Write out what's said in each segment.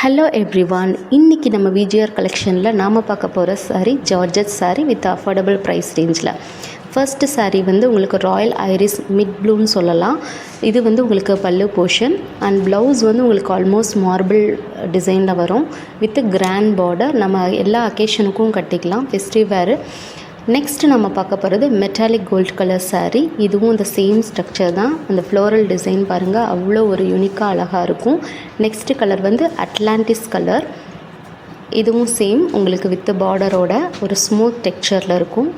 Hello everyone, இன்றைக்கி நம்ம VGR கலெக்ஷனில் நாம் பார்க்க போகிற saree georgette saree with affordable price ரேஞ்சில். ஃபர்ஸ்ட் சாரீ வந்து உங்களுக்கு ராயல் ஐரிஸ் மிட் ப்ளூன்னு சொல்லலாம். இது வந்து உங்களுக்கு பல்லு போர்ஷன் அண்ட் ப்ளவுஸ் வந்து உங்களுக்கு ஆல்மோஸ்ட் மார்பிள் டிசைனில் வரும் வித் கிராண்ட் பார்டர். நம்ம எல்லா அக்கேஷனுக்கும் கட்டிக்கலாம், ஃபெஸ்டிவ் வேறு. நெக்ஸ்ட்டு நம்ம பார்க்க போகிறது மெட்டாலிக் கோல்ட் கலர் சாரீ. இதுவும் இந்த சேம் ஸ்ட்ரக்சர் தான். அந்த ஃப்ளோரல் டிசைன் பாருங்கள், அவ்வளோ ஒரு யூனிக்காக அழகாக இருக்கும். நெக்ஸ்ட்டு கலர் வந்து அட்லாண்டிஸ் கலர். இதுவும் சேம் உங்களுக்கு வித் பார்டரோட ஒரு ஸ்மூத் டெக்ஸ்சரில் இருக்கும்.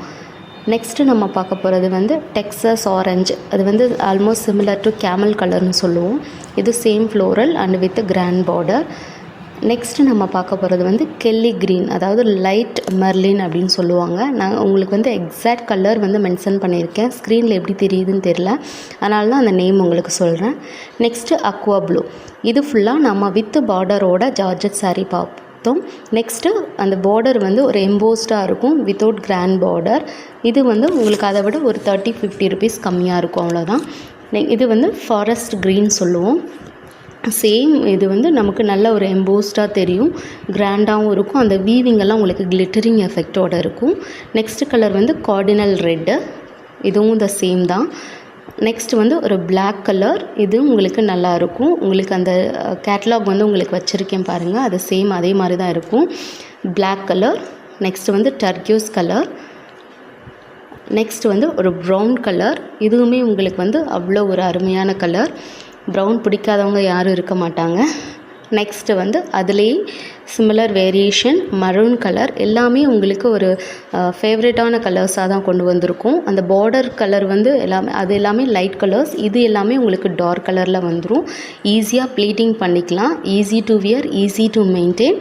நெக்ஸ்ட்டு நம்ம பார்க்க போகிறது வந்து டெக்ஸஸ் ஆரஞ்சு. அது வந்து ஆல்மோஸ்ட் சிமிலர் டு கேமல் கலர்னு சொல்லுவோம். இது same floral and with grand border. Next நம்ம பார்க்க போகிறது வந்து கெல்லி க்ரீன், அதாவது லைட் மெர்லின் அப்படின்னு சொல்லுவாங்க. நான் உங்களுக்கு வந்து எக்ஸாக்ட் கலர் வந்து மென்ஷன் பண்ணியிருக்கேன், ஸ்க்ரீனில் எப்படி தெரியுதுன்னு தெரில, அதனால தான் அந்த நேம் உங்களுக்கு சொல்கிறேன். Next Aqua blue. இது ஃபுல்லாக நம்ம வித் பார்டரோட ஜார்ஜெட் சாரீ பார்த்தோம். நெக்ஸ்ட்டு அந்த பார்டர் வந்து ஒரு எம்போஸ்டாக இருக்கும் வித்தவுட் கிராண்ட் பார்டர். இது வந்து உங்களுக்கு அதை விட ஒரு 30-50 ருபீஸ் கம்மியாக இருக்கும், அவ்வளோதான். இது வந்து ஃபாரஸ்ட் க்ரீன் சொல்லுவோம். சேம் இது வந்து நமக்கு நல்ல ஒரு எம்போஸ்டாக தெரியும், கிராண்டாகவும் இருக்கும். அந்த வீவிங்கெல்லாம் உங்களுக்கு கிளிட்டரிங் எஃபெக்டோடு இருக்கும். நெக்ஸ்ட் கலர் வந்து கார்டினல் ரெட்டு. இதுவும் இந்த சேம் தான். நெக்ஸ்ட் வந்து ஒரு பிளாக் கலர். இது உங்களுக்கு நல்லாயிருக்கும். உங்களுக்கு அந்த கேட்லாக் வந்து உங்களுக்கு வச்சுருக்கேன் பாருங்கள், அது சேம் அதே மாதிரி தான் இருக்கும். Black colour. நெக்ஸ்ட் வந்து டர்க்யூஸ் கலர். நெக்ஸ்ட் வந்து ஒரு ப்ரௌன் கலர். இதுவுமே உங்களுக்கு வந்து அவ்வளோ ஒரு அருமையான கலர். ப்ரௌன் பிடிக்காதவங்க யாரும் இருக்க மாட்டாங்க. நெக்ஸ்ட்டு வந்து அதுலேயே சிமிலர் வேரியேஷன் மரூன் கலர். எல்லாமே உங்களுக்கு ஒரு ஃபேவரட்டான கலர்ஸாக தான் கொண்டு வந்திருக்கும். அந்த பார்டர் கலர் வந்து எல்லாமே லைட் கலர்ஸ். இது எல்லாமே உங்களுக்கு டார்க் கலரில் வந்துடும். ஈஸியாக ப்ளீட்டிங் பண்ணிக்கலாம், easy to wear, easy to maintain.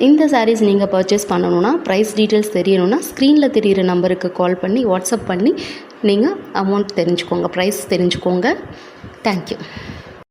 இந்த சாரீஸ் நீங்கள் பர்ச்சேஸ் பண்ணணுன்னா, ப்ரைஸ் டீட்டெயில்ஸ் தெரியணுன்னா ஸ்க்ரீனில் தெரிகிற நம்பருக்கு கால் பண்ணி வாட்ஸ்அப் பண்ணி நீங்கள் அமௌண்ட் தெரிஞ்சுக்கோங்க, ப்ரைஸ் தெரிஞ்சுக்கோங்க. தேங்க்யூ.